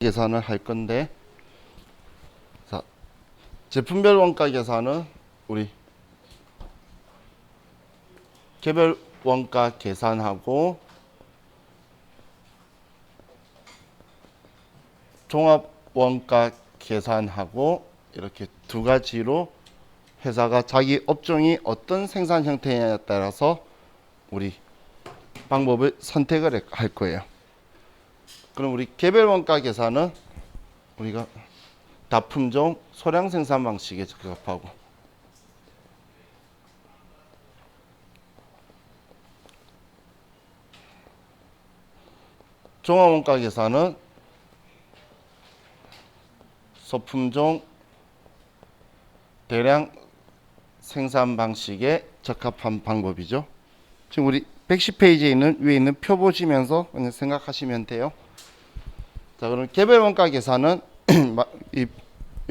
계산을 할 건데, 자, 제품별 원가 계산은 우리 개별 원가 계산하고 종합 원가 계산하고 이렇게 두 가지로 회사가 자기 업종이 어떤 생산 형태냐에 따라서 우리 방법을 선택을 할 거예요. 그럼 우리 개별 원가 계산은 우리가 다품종 소량 생산 방식에 적합하고, 종합 원가 계산은 소품종 대량 생산 방식에 적합한 방법이죠. 지금 우리 110페이지에 있는 위에 있는 표 보시면서 그냥 생각하시면 돼요. 자, 그럼 개별 원가 계산은 이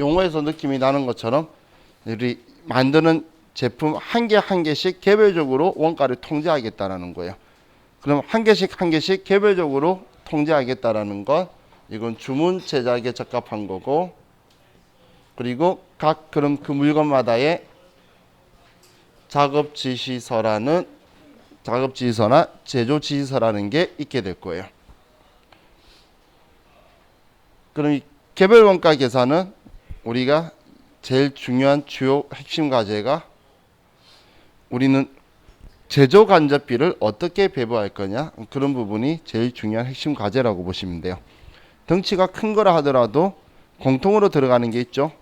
용어에서 느낌이 나는 것처럼 우리 만드는 제품 한 개 한 개씩 개별적으로 원가를 통제하겠다라는 거예요. 그럼 한 개씩 개별적으로 통제하겠다라는 건 이건 주문 제작에 적합한 거고, 그리고 각 그럼 그 물건마다의 작업 지시서나 제조 지시서라는 게 있게 될 거예요. 그럼 이 개별 원가 계산은 우리가 제일 중요한 주요 핵심 과제가 우리는 제조 간접비를 어떻게 배부할 거냐, 그런 부분이 제일 중요한 핵심 과제라고 보시면 돼요. 덩치가 큰 거라 하더라도 공통으로 들어가는 게 있죠.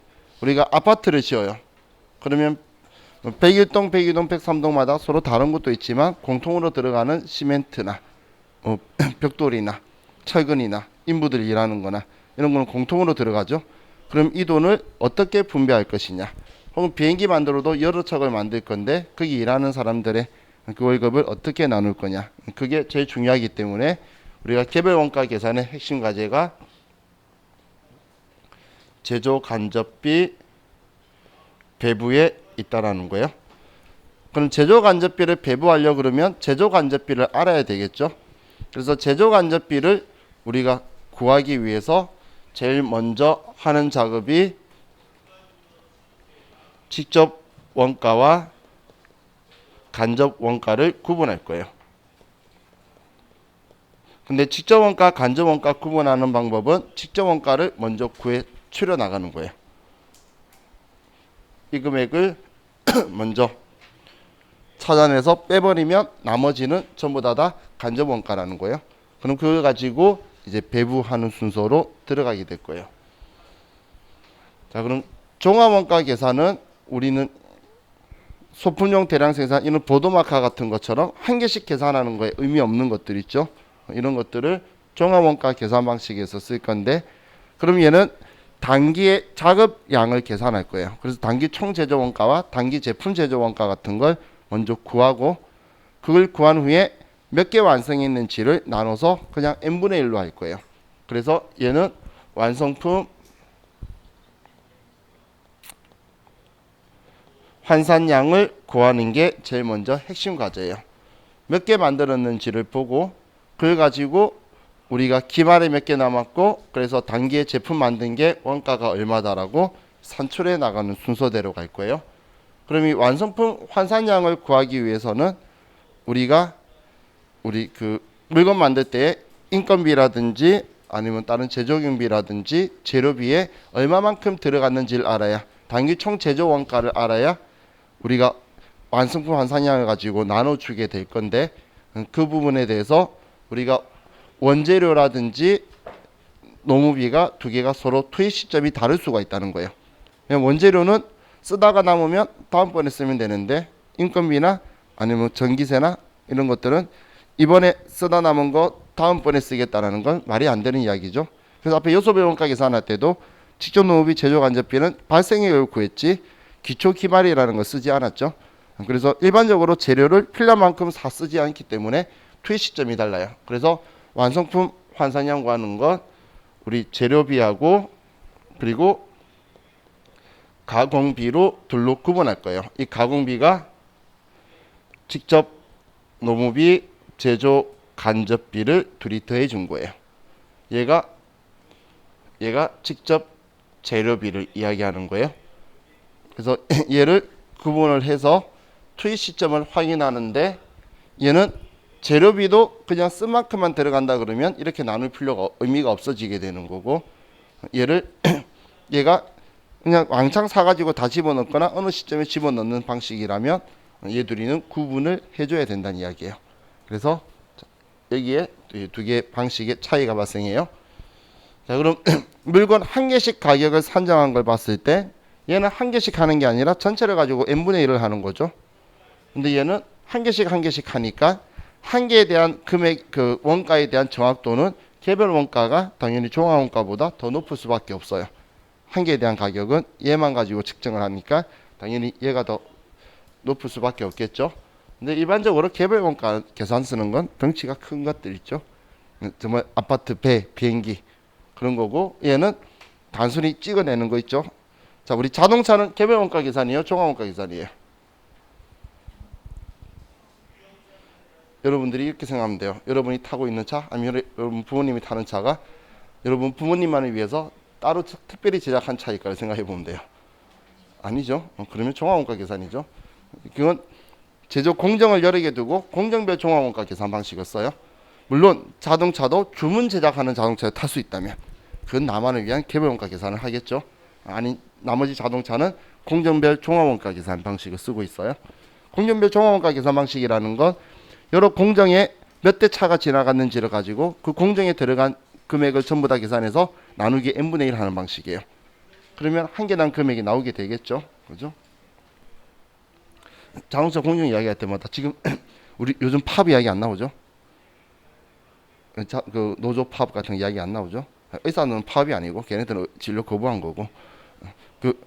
우리가 아파트를 지어요. 그러면 101동, 102동, 103동마다 서로 다른 것도 있지만 공통으로 들어가는 시멘트나 벽돌이나 철근이나 인부들이 일하는 거나 이런 거는 공통으로 들어가죠. 그럼 이 돈을 어떻게 분배할 것이냐, 혹은 비행기 만들어도 여러 척을 만들 건데 거기 일하는 사람들의 그 월급을 어떻게 나눌 거냐, 그게 제일 중요하기 때문에 우리가 개별 원가 계산의 핵심 과제가 제조 간접비 배부에 있다라는 거예요. 그럼 제조 간접비를 배부하려고 그러면 제조 간접비를 알아야 되겠죠. 그래서 제조 간접비를 우리가 구하기 위해서 제일 먼저 하는 작업이 직접 원가와 간접 원가를 구분할 거예요. 근데 직접 원가, 간접 원가 구분하는 방법은 직접 원가를 먼저 구해 추려 나가는 거예요. 이 금액을 먼저 찾아내서 빼버리면 나머지는 전부 다 간접 원가라는 거예요. 그럼 그걸 가지고 이제 배부하는 순서로 들어가게 될 거예요. 자, 그럼 종합 원가 계산은 우리는 소품용 대량 생산, 이런 보도마카 같은 것처럼 한 개씩 계산하는 거에 의미 없는 것들 있죠. 이런 것들을 종합 원가 계산 방식에서 쓸 건데, 그럼 얘는 단기의 작업량을 계산할 거예요. 그래서 단기 총 제조 원가와 단기 제품 제조 원가 같은 걸 먼저 구하고, 그걸 구한 후에 몇 개 완성했는지를 나눠서 그냥 n분의 1로 할 거예요. 그래서 얘는 완성품 환산량을 구하는 게 제일 먼저 핵심 과제예요. 몇 개 만들었는지를 보고 그걸 가지고 우리가 기말에 몇 개 남았고, 그래서 단기에 제품 만든 게 원가가 얼마다라고 산출해 나가는 순서대로 갈 거예요. 그럼 이 완성품 환산량을 구하기 위해서는 우리가 우리 그 물건 만들 때 인건비라든지 아니면 다른 제조경비라든지 재료비에 얼마만큼 들어갔는지를 알아야, 단기 총 제조 원가를 알아야 우리가 완성품 환산량을 가지고 나눠주게 될 건데, 그 부분에 대해서 우리가 원재료라든지 노무비가 두 개가 서로 투입 시점이 다를 수가 있다는 거예요. 원재료는 쓰다가 남으면 다음번에 쓰면 되는데, 인건비나 아니면 전기세나 이런 것들은 이번에 쓰다 남은 거 다음번에 쓰겠다라는 건 말이 안 되는 이야기죠. 그래서 앞에 요소별 원가 계산할 때도 직접 노무비 제조 간접비는 발생액을 구했지 기초 기말이라는 걸 쓰지 않았죠. 그래서 일반적으로 재료를 필요한 만큼 다 쓰지 않기 때문에 투입 시점이 달라요. 그래서 완성품 환산량 구하는 건 우리 재료비하고 그리고 가공비로 둘로 구분할 거예요. 이 가공비가 직접 노무비, 제조 간접비를 둘이 더해 준 거예요. 얘가 얘가 직접 재료비를 이야기하는 거예요. 그래서 얘를 구분을 해서 투입 시점을 확인하는데 얘는 재료비도 그냥 쓴 만큼만 들어간다 그러면 이렇게 나눌 필요가 의미가 없어지게 되는 거고 얘를 얘가 그냥 왕창 사가지고 다 집어넣거나 어느 시점에 집어넣는 방식이라면 얘 둘이는 구분을 해줘야 된다는 이야기예요. 그래서 여기에 두 개의 방식의 차이가 발생해요. 자, 그럼 물건 한 개씩 가격을 산정한 걸 봤을 때 얘는 한 개씩 하는 게 아니라 전체를 가지고 n분의 1을 하는 거죠. 근데 얘는 한 개씩 하니까 한 개에 대한 금액, 그 원가에 대한 정확도는 개별 원가가 당연히 종합 원가보다 더 높을 수밖에 없어요. 한 개에 대한 가격은 얘만 가지고 측정을 하니까 당연히 얘가 더 높을 수밖에 없겠죠. 근데 일반적으로 개별 원가 계산 쓰는 건 덩치가 큰 것들 있죠. 정말 아파트, 배, 비행기 그런 거고 얘는 단순히 찍어내는 거 있죠. 자, 우리 자동차는 개별 원가 계산이에요, 종합 원가 계산이에요? 여러분들이 이렇게 생각하면 돼요. 여러분이 타고 있는 차, 아니면 여러분 부모님이 타는 차가 여러분 부모님만을 위해서 따로 특별히 제작한 차일까를 생각해 보면 돼요. 아니죠. 그러면 종합원가 계산이죠. 그건 제조 공정을 여러 개 두고 공정별 종합원가 계산 방식을 써요. 물론 자동차도 주문 제작하는 자동차를 탈 수 있다면 그건 나만을 위한 개별원가 계산을 하겠죠. 아니 나머지 자동차는 공정별 종합원가 계산 방식을 쓰고 있어요. 공정별 종합원가 계산 방식이라는 건 여러 공정에 몇 대 차가 지나갔는지를 가지고 그 공정에 들어간 금액을 전부 다 계산해서 나누기 n분의 1 하는 방식이에요. 그러면 한 개당 금액이 나오게 되겠죠. 그죠? 자동차 공정 이야기할 때마다 지금 우리 요즘 팝 이야기 안 나오죠? 그 노조 팝 같은 이야기 안 나오죠? 의사는 팝이 아니고 걔네들은 진료 거부한 거고 그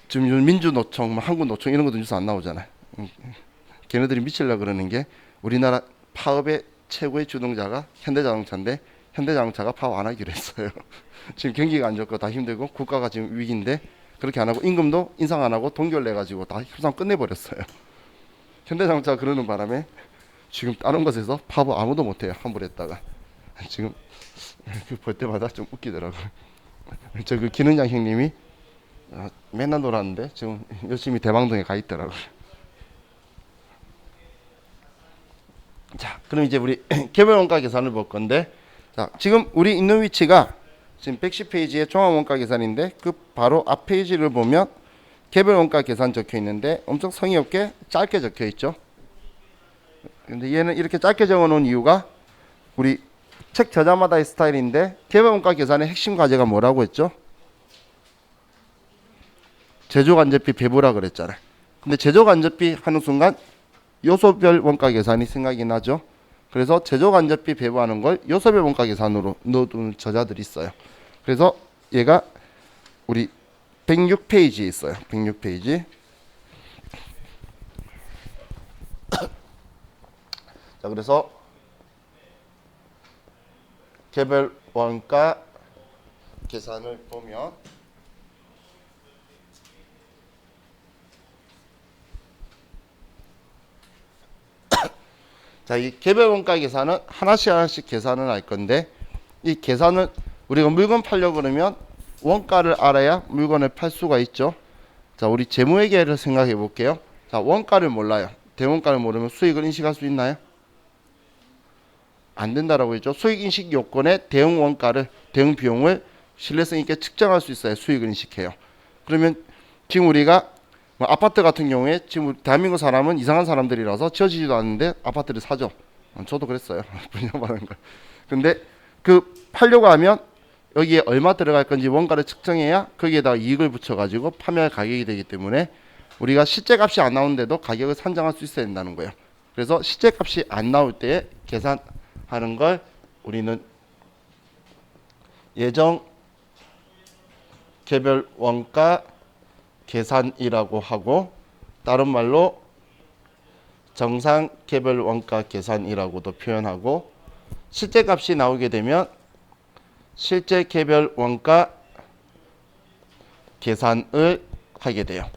지금 요즘 민주노총, 한국노총 이런 것도 뉴스 안 나오잖아요. 걔네들이 미치려고 그러는 게 우리나라 파업의 최고의 주동자가 현대자동차인데 현대자동차가 파업 안 하기로 했어요. 지금 경기가 안 좋고 다 힘들고 국가가 지금 위기인데 그렇게 안 하고 임금도 인상 안 하고 동결 내가지고 다 협상 끝내버렸어요. 현대자동차가 그러는 바람에 지금 다른 곳에서 파업 아무도 못해요. 환불 했다가 지금 볼 때마다 좀 웃기더라고요. 저 그 기능장 형님이 맨날 놀았는데 지금 열심히 대방동에 가 있더라고요. 자, 그럼 이제 우리 개별 원가 계산을 볼 건데, 자, 지금 우리 있는 위치가 지금 110페이지의 종합 원가 계산인데 그 바로 앞 페이지를 보면 개별 원가 계산 적혀 있는데 엄청 성의 없게 짧게 적혀 있죠. 근데 얘는 이렇게 짧게 적어 놓은 이유가 우리 책 저자마다의 스타일인데 개별 원가 계산의 핵심 과제가 뭐라고 했죠? 제조 간접비 배부라 그랬잖아요. 근데 제조 간접비 하는 순간 요소별 원가 계산이 생각이 나죠. 그래서 제조 간접비 배부하는 걸 요소별 원가 계산으로 넣어두는 저자들이 있어요. 그래서 얘가 우리 106페이지에 있어요. 106페이지. 자, 그래서 개별 원가 계산을 보면 자, 이 개별 원가 계산은 하나씩 계산을 할 건데 이 계산은 우리가 물건 팔려고 그러면 원가를 알아야 물건을 팔 수가 있죠. 자, 우리 재무회계를 생각해 볼게요. 자, 원가를 몰라요. 대원가를 모르면 수익을 인식할 수 있나요? 안 된다라고 했죠. 수익 인식 요건에 대응 원가를, 대응 비용을 신뢰성 있게 측정할 수 있어야 수익을 인식해요. 그러면 지금 우리가 뭐 아파트 같은 경우에 지금 대한민국 사람은 이상한 사람들이라서 지어지지도 않는데 아파트를 사죠. 저도 그랬어요. 분양받은 거. 근데 그 팔려고 하면 여기에 얼마 들어갈 건지 원가를 측정해야 거기에다 이익을 붙여가지고 판매할 가격이 되기 때문에 우리가 실제 값이 안 나오는데도 가격을 산정할 수 있어야 된다는 거예요. 그래서 실제 값이 안 나올 때 계산하는 걸 우리는 예정 개별 원가 계산이라고 하고 다른 말로 정상 개별 원가 계산이라고도 표현하고 실제 값이 나오게 되면 실제 개별 원가 계산을 하게 돼요.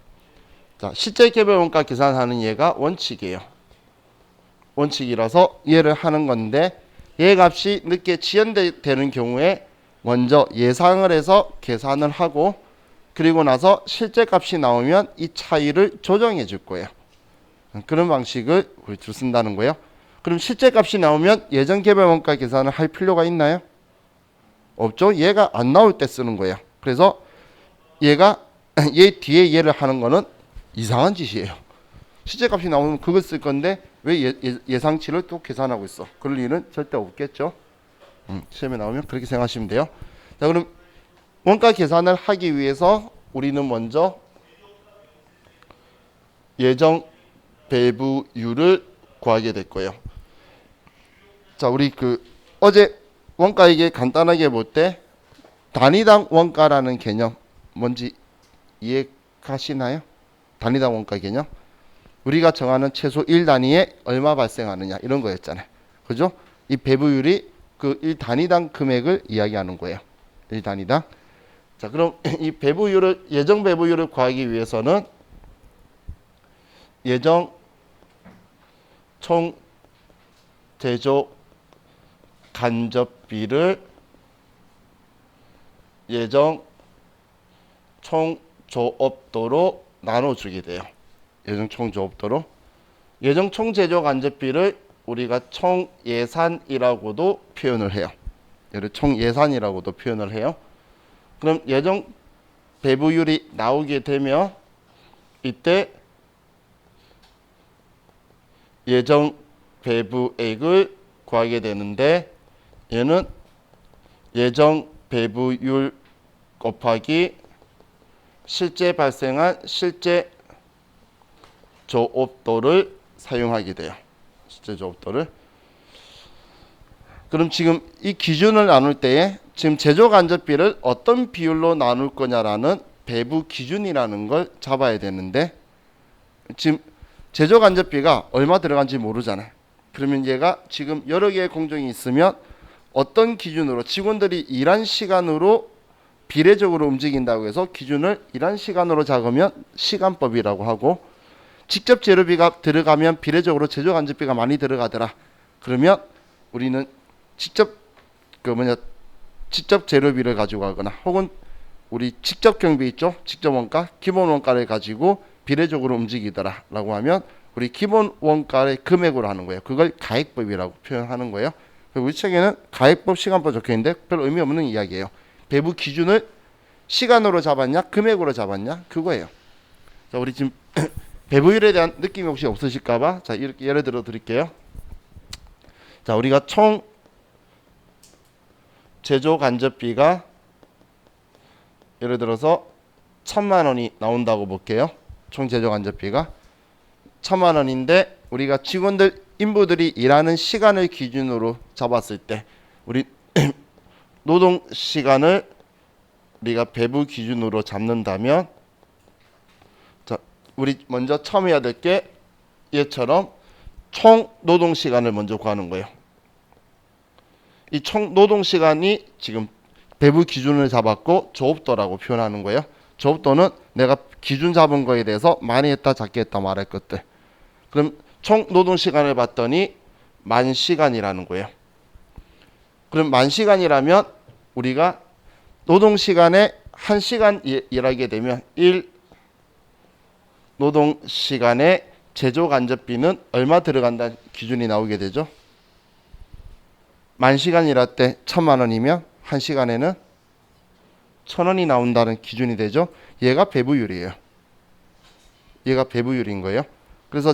자, 실제 개별 원가 계산하는 얘가 원칙이에요. 원칙이라서 얘를 하는 건데 얘 값이 늦게 지연되는 경우에 먼저 예상을 해서 계산을 하고 그리고 나서 실제 값이 나오면 이 차이를 조정해 줄 거예요. 그런 방식을 우리 쓴다는 거예요. 그럼 실제 값이 나오면 예정 개별 원가 계산을 할 필요가 있나요? 없죠. 얘가 안 나올 때 쓰는 거예요. 그래서 얘가 얘 뒤에 얘를 하는 거는 이상한 짓이에요. 실제 값이 나오면 그걸 쓸 건데 왜 예상치를 또 계산하고 있어? 그럴 일은 절대 없겠죠. 시험에 나오면 그렇게 생각하시면 돼요. 자, 그럼 원가 계산을 하기 위해서 우리는 먼저 예정 배분율을 구하게 될 거예요. 자, 우리 어제 원가에게 간단하게 볼 때 단위당 원가라는 개념 뭔지 이해가시나요? 단위당 원가 개념. 우리가 정하는 최소 1단위에 얼마 발생하느냐 이런 거였잖아요. 그죠? 이 배분율이 그 1단위당 금액을 이야기하는 거예요. 1단위당. 자, 그럼 이 배분율을 예정 배분율을 구하기 위해서는 예정 총 제조 간접비를 예정 총 조업도로 나눠주게 돼요. 예정 총 조업도로. 예정 총 제조 간접비를 우리가 총 예산이라고도 표현을 해요. 얘를 총 예산이라고도 표현을 해요. 그럼 예정 배분율이 나오게 되면 이때 예정 배분액을 구하게 되는데 얘는 예정 배분율 곱하기 실제 발생한 실제 조업도를 사용하게 돼요. 실제 조업도를. 그럼 지금 이 기준을 나눌 때에 지금 제조 간접비를 어떤 비율로 나눌 거냐라는 배분 기준이라는 걸 잡아야 되는데 지금 제조 간접비가 얼마 들어간지 모르잖아요. 그러면 얘가 지금 여러 개의 공정이 있으면 어떤 기준으로 직원들이 일한 시간으로 비례적으로 움직인다고 해서 기준을 일한 시간으로 잡으면 시간법이라고 하고 직접 재료비가 들어가면 비례적으로 제조 간접비가 많이 들어가더라. 그러면 우리는 직접 직접 재료비를 가지고 가거나 혹은 우리 직접 경비 있죠? 직접 원가, 기본 원가를 가지고 비례적으로 움직이더라라고 하면 우리 기본 원가의 금액으로 하는 거예요. 그걸 가액법이라고 표현하는 거예요. 우리 책에는 가액법, 시간법 적혀 있는데 별 의미 없는 이야기예요. 배분 기준을 시간으로 잡았냐, 금액으로 잡았냐, 그거예요. 자, 우리 지금 배분율에 대한 느낌이 혹시 없으실까봐 자 이렇게 예를 들어 드릴게요. 자, 우리가 총 제조 간접비가 예를 들어서 1,000만 원이 나온다고 볼게요. 총 제조 간접비가 1,000만 원인데 우리가 직원들 인부들이 일하는 시간을 기준으로 잡았을 때 우리 노동 시간을 우리가 배분 기준으로 잡는다면 자, 우리 먼저 처음 해야 될 게 얘처럼 총 노동 시간을 먼저 구하는 거예요. 이 총 노동 시간이 지금 배분 기준을 잡았고 조업도라고 표현하는 거예요. 조업도는 내가 기준 잡은 거에 대해서 많이 했다 작게 했다 말할 것들. 그럼 총 노동 시간을 봤더니 10,000시간이라는 거예요. 그럼 10,000시간이라면 우리가 노동 시간에 1시간 일하게 되면 1 노동 시간에 제조 간접비는 얼마 들어간다는 기준이 나오게 되죠. 10,000시간 일할 때 1,000만 원이면 1시간에는 1,000원이 나온다는 기준이 되죠. 얘가 배분율이에요. 얘가 배분율인 거예요. 그래서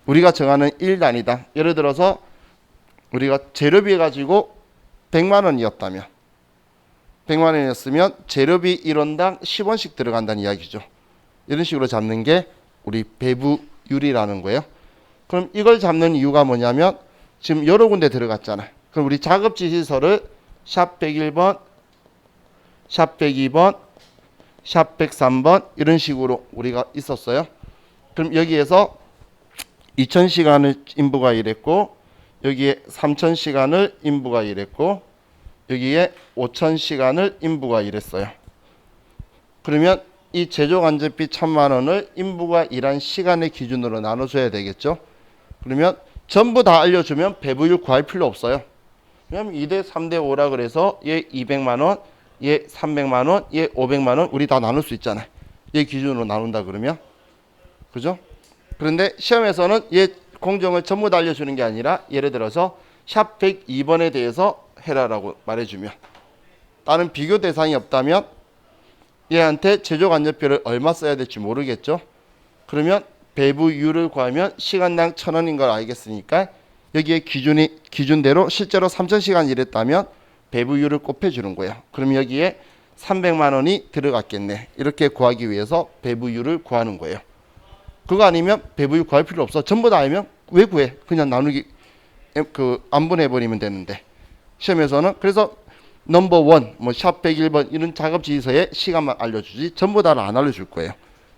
우리가 정하는 1단위당 예를 들어서 우리가 재료비 가지고 100만 원이었다면 100만 원이었으면 재료비 1원당 10원씩 들어간다는 이야기죠. 이런 식으로 잡는 게 우리 배분율이라는 거예요. 그럼 이걸 잡는 이유가 뭐냐면 지금 여러 군데 들어갔잖아요. 그럼 우리 작업지 시설을 샵 101번, 샵 102번, 샵 103번 이런 식으로 우리가 있었어요. 그럼 여기에서 2,000시간을 인부가 일했고 여기에 3,000시간을 인부가 일했고 여기에 5,000시간을 인부가 일했어요. 그러면 이 제조 간접비 1,000만 원을 인부가 일한 시간의 기준으로 나눠줘야 되겠죠. 그러면 전부 다 알려주면 배분율 구할 필요 없어요. 왜냐면 2대 3대 5라 그래서 얘 200만 원, 얘 300만 원, 얘 500만 원 우리 다 나눌 수 있잖아요. 얘 기준으로 나눈다 그러면. 그죠? 그런데 시험에서는 얘 공정을 전부 다 알려주는 게 아니라 예를 들어서 샵 102번에 대해서 해라라고 말해주면 다른 비교 대상이 없다면 얘한테 제조간접비를 얼마 써야 될지 모르겠죠. 그러면 배부율을 구하면 시간당 1,000원인 걸 알겠으니까 여기에 기준대로 실제로 3,000시간 일했다면 배부율을 곱해주는 거예요. 그럼 여기에 300만 원이 들어갔겠네. 이렇게 구하기 위해서 배부율을 구하는 거예요. 그거 아니면 배부율 구할 필요 없어. 전부 다 알면 왜 구해? 그냥 나누기 안분해 버리면 되는데 시험에서는 그래서 넘버 원, 샵 101번 이런 작업 지시서에 시간만 알려주지 전부 다를 안 알려줄 거예요.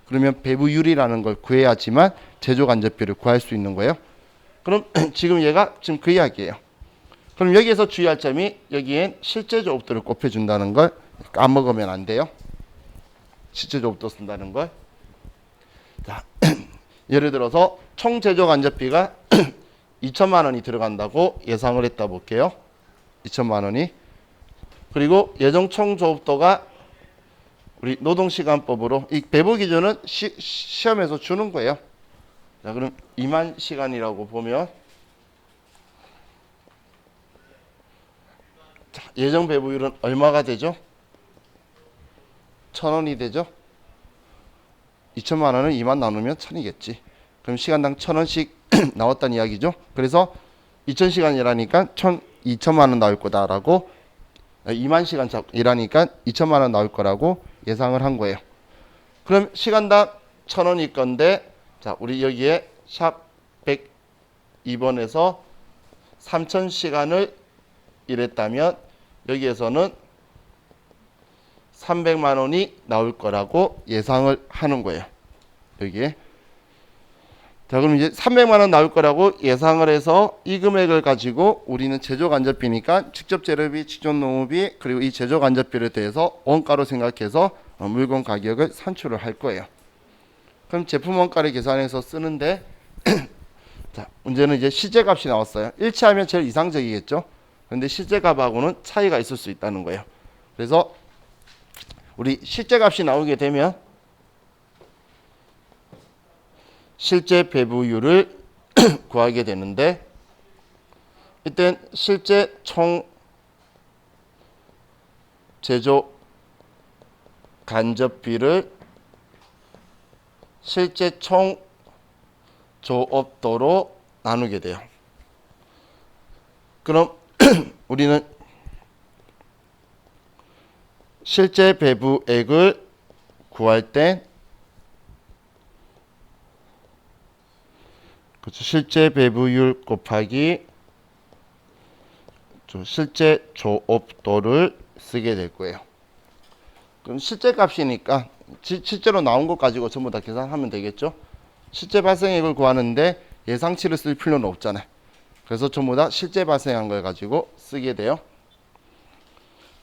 그러면 배부율이라는 걸 구해야지만 제조간접비를 구할 수 있는 거예요. 그럼 지금 얘가 지금 그 이야기예요. 그럼 여기에서 주의할 점이 여기엔 실제 조업도를 곱해준다는 걸 까먹으면 안 돼요. 실제 조업도 쓴다는 걸. 자, 예를 들어서 총 제조간접비가 2천만 원이 들어간다고 예상을 했다 볼게요. 2천만 원이. 그리고 예정 총 조업도가 우리 노동시간법으로 이 배부 기준은 시험에서 주는 거예요. 자, 그럼 2만 시간이라고 보면 자, 예정 배부율은 얼마가 되죠? 1,000원이 되죠? 2천만 원은 2만 나누면 1,000이겠지. 그럼 시간당 1,000원씩 나왔다는 이야기죠. 그래서 2,000시간이라니까 2천만 원 나올 거다라고 2만 시간 일하니까 2천만 원 나올 거라고 예상을 한 거예요. 그럼 시간당 1,000원일 건데 자, 우리 여기에 샵 102번에서 3,000시간을 일했다면 여기에서는 300만 원이 나올 거라고 예상을 하는 거예요. 여기에. 자, 그럼 이제 300만 원 나올 거라고 예상을 해서 이 금액을 가지고 우리는 제조간접비니까 직접 재료비, 직접 노무비 그리고 이 제조간접비를 대해서 원가로 생각해서 물건 가격을 산출을 할 거예요. 그럼 제품 원가를 계산해서 쓰는데 자, 문제는 이제 실제값이 나왔어요. 일치하면 제일 이상적이겠죠. 그런데 실제값하고는 차이가 있을 수 있다는 거예요. 그래서 우리 실제값이 나오게 되면 실제 배부율을 구하게 되는데 이땐 실제 총 제조 간접비를 실제 총 조업도로 나누게 돼요. 그럼 우리는 실제 배부액을 구할 때 실제 배부율 곱하기 실제 조업도를 쓰게 될 거예요. 그럼 실제 값이니까 실제로 나온 것 가지고 전부 다 계산하면 되겠죠. 실제 발생액을 구하는데 예상치를 쓸 필요는 없잖아요. 그래서 전부 다 실제 발생한 걸 가지고 쓰게 돼요.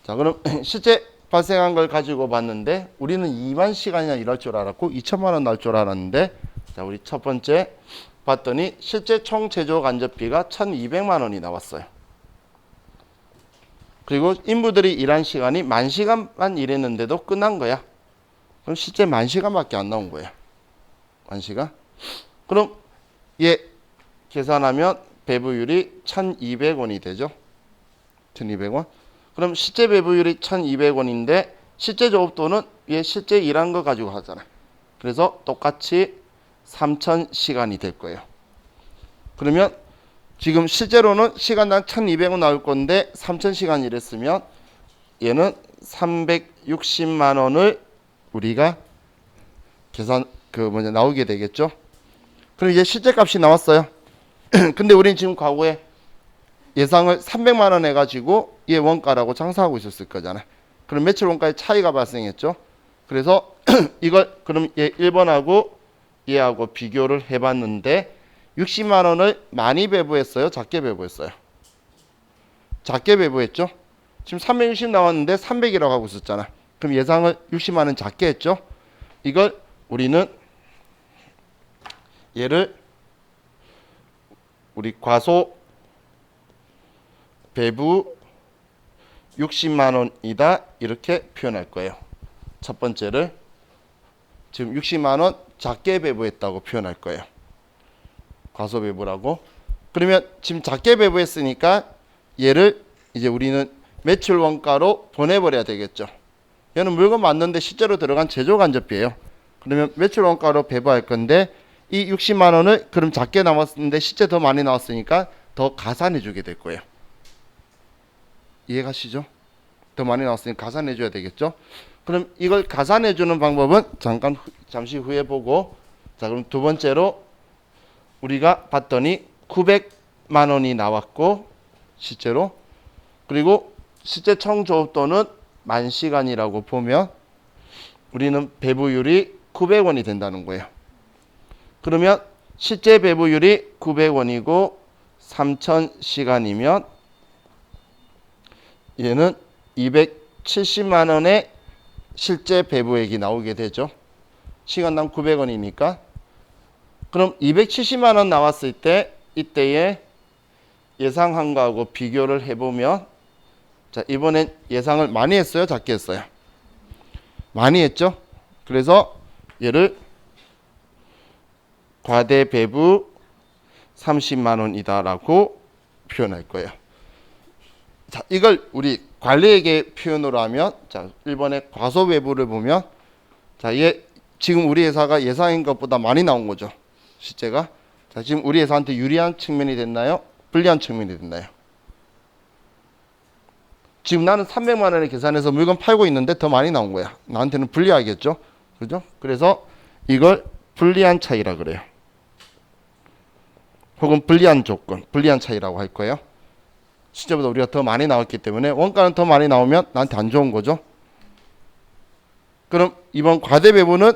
자, 그럼 실제 발생한 걸 가지고 봤는데 우리는 2만 시간이나 일할 줄 알았고 2천만 원 나올 줄 알았는데 자, 우리 첫 번째 봤더니 실제 총 제조 간접비가 1,200만 원이 나왔어요. 그리고 인부들이 일한 시간이 10,000시간만 일했는데도 끝난 거야. 그럼 실제 10,000시간밖에 안 나온 거야. 10,000시간. 그럼 얘 계산하면 배부율이 1,200원이 되죠. 1,200원. 그럼 실제 배부율이 1,200원인데 실제 조업도는 얘 실제 일한 거 가지고 하잖아요. 그래서 똑같이 3,000시간이 될 거예요. 그러면 지금 실제로는 시간당 1,200원 나올 건데 3,000시간 일했으면 얘는 360만 원을 우리가 계산 나오게 되겠죠. 그럼 이제 실제 값이 나왔어요. 근데 우리는 지금 과거에 예상을 300만 원 해가지고 얘 원가라고 장사하고 있었을 거잖아요. 그럼 매출 원가의 차이가 발생했죠. 그래서 이걸 그럼 얘 1번하고 얘하고 비교를 해봤는데 60만 원을 많이 배부했어요? 작게 배부했어요? 작게 배부했죠? 지금 360 나왔는데 300이라고 하고 있었잖아. 그럼 예상을 60만 원 작게 했죠? 이걸 우리는 얘를 우리 과소 배부 60만 원이다 이렇게 표현할 거예요. 첫 번째를 지금 60만 원 작게 배부했다고 표현할 거예요. 과소배부라고. 그러면 지금 작게 배부했으니까 얘를 이제 우리는 매출 원가로 보내버려야 되겠죠. 얘는 물건 맞는데 실제로 들어간 제조 간접비예요. 그러면 매출 원가로 배부할 건데 이 60만 원을 그럼 작게 나왔는데 실제 더 많이 나왔으니까 더 가산해 주게 될 거예요. 이해가시죠? 더 많이 나왔으니까 가산해 줘야 되겠죠. 그럼 이걸 가산해 주는 방법은 잠시 후에 보고, 자 그럼 두 번째로 우리가 봤더니 900만 원이 나왔고 실제로, 그리고 실제 총조업도는 10,000시간이라고 보면 우리는 배부율이 900원이 된다는 거예요. 그러면 실제 배부율이 900원이고 3,000시간이면 얘는 270만 원의 실제 배부액이 나오게 되죠. 시간당 900원이니까. 그럼 270만 원 나왔을 때 이때의 예상한 거하고 비교를 해보면, 자 이번엔 예상을 많이 했어요, 작게 했어요? 많이 했죠. 그래서 얘를 과대 배부 30만 원이다 라고 표현할 거예요. 자 이걸 우리 관리액의 표현으로 하면, 자 1번의 과소 배부를 보면, 자 얘 지금 우리 회사가 예상인 것보다 많이 나온 거죠, 실제가. 자 지금 우리 회사한테 유리한 측면이 됐나요, 불리한 측면이 됐나요? 지금 나는 300만 원에 계산해서 물건 팔고 있는데 더 많이 나온 거야. 나한테는 불리하겠죠, 그죠? 그래서 이걸 불리한 차이라 그래요. 혹은 불리한 조건, 불리한 차이라고 할 거예요. 실제보다 우리가 더 많이 나왔기 때문에 원가는 더 많이 나오면 나한테 안 좋은 거죠. 그럼 이번 과대 배부는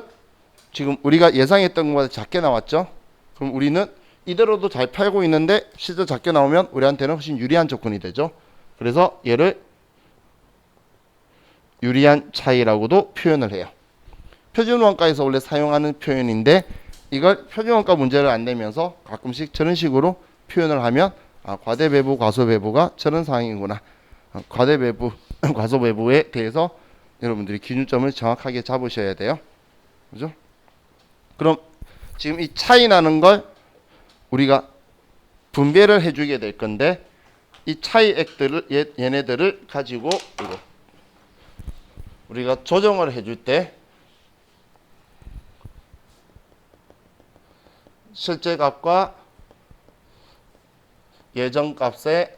지금 우리가 예상했던 것보다 작게 나왔죠. 그럼 우리는 이대로도 잘 팔고 있는데 실제 작게 나오면 우리한테는 훨씬 유리한 조건이 되죠. 그래서 얘를 유리한 차이라고도 표현을 해요. 표준원가에서 원래 사용하는 표현인데 이걸 표준원가 문제를 안 내면서 가끔씩 저런 식으로 표현을 하면, 아, 과대배부, 과소배부가 저런 상황이구나. 과대배부, 과소배부에 대해서 여러분들이 기준점을 정확하게 잡으셔야 돼요. 그죠? 그럼 지금 이 차이 나는 걸 우리가 분배를 해주게 될 건데, 이 차이액들을 얘네들을 가지고 이거 우리가 조정을 해줄 때 실제 값과 예정 값의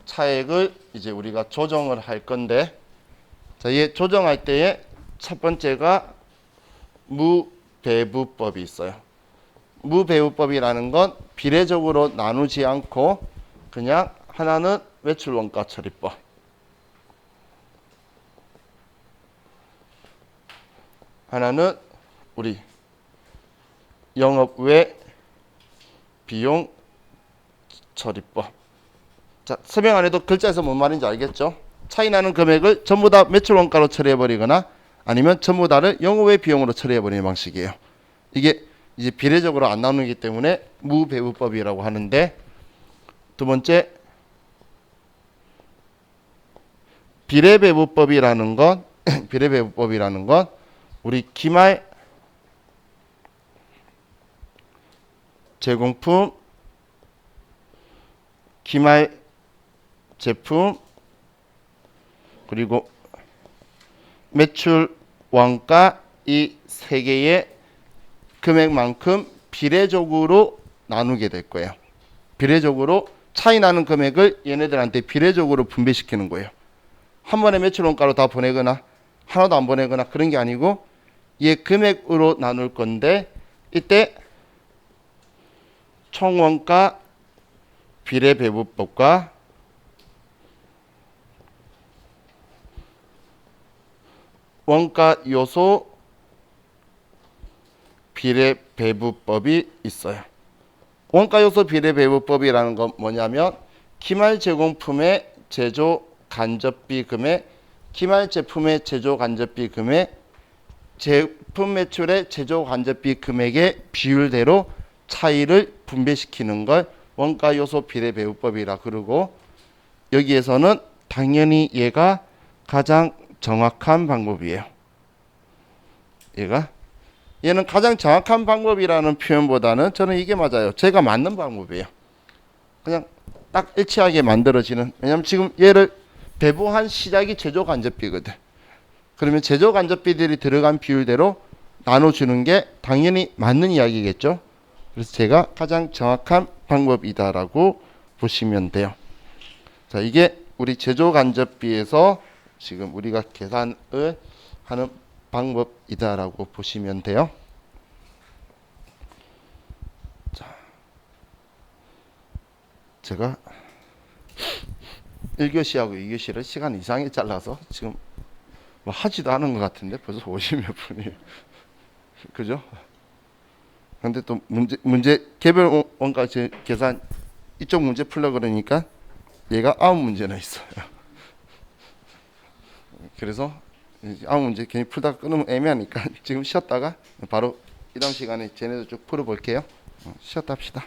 차액을 이제 우리가 조정을 할 건데, 자, 얘 조정할 때에 첫 번째가 무배부법이 있어요. 무배부법이라는 건 비례적으로 나누지 않고 그냥 하나는 매출원가 처리법, 하나는 우리 영업 외 비용 처리법. 자, 설명 안 해도 글자에서 뭔 말인지 알겠죠? 차이 나는 금액을 전부 다 매출 원가로 처리해 버리거나 아니면 전부 다를 영업 외 비용으로 처리해 버리는 방식이에요. 이게 이제 비례적으로 안 나누기 때문에 무배부법이라고 하는데, 두 번째 비례배부법이라는 건 비례배부법이라는 건 우리 기말 제공품, 기말 제품, 그리고 매출 원가, 이 세 개의 금액만큼 비례적으로 나누게 될 거예요. 비례적으로 차이 나는 금액을 얘네들한테 비례적으로 분배시키는 거예요. 한 번에 매출 원가로 다 보내거나 하나도 안 보내거나 그런 게 아니고 얘 금액으로 나눌 건데, 이때 총원가 비례배부법과 원가 요소 비례배부법이 있어요. 원가 요소 비례배부법이라는 건 뭐냐면, 기말 제공품의 제조 간접비 금액, 기말 제품의 제조 간접비 금액, 제품 매출의 제조 간접비 금액의 비율대로 차이를 분배시키는 걸 원가 요소 비례배부법이라 그러고, 여기에서는 당연히 얘가 가장 정확한 방법이에요. 얘는 가장 정확한 방법이라는 표현보다는 저는 이게 맞아요. 제가 맞는 방법이에요. 그냥 딱 일치하게 만들어지는. 왜냐면 지금 얘를 배부한 시작이 제조간접비거든. 그러면 제조간접비들이 들어간 비율대로 나눠주는 게 당연히 맞는 이야기겠죠. 그래서 제가 가장 정확한 방법이다라고 보시면 돼요. 자, 이게 우리 제조간접비에서 지금 우리가 계산을 하는 방법이다라고 보시면 돼요. 자, 제가 1교시하고 2교시를 시간 이상에 잘라서 지금 뭐 하지도 않은 것 같은데 벌써 50몇 분이 그죠? 근데 또 문제 개별 원가 계산 이쪽 문제 풀려 그러니까 얘가 9문제나 있어요. 그래서 9문제 괜히 풀다가 끊으면 애매하니까 지금 쉬었다가 바로 이 다음 시간에 쟤네도 쭉 풀어볼게요. 쉬었다 합시다.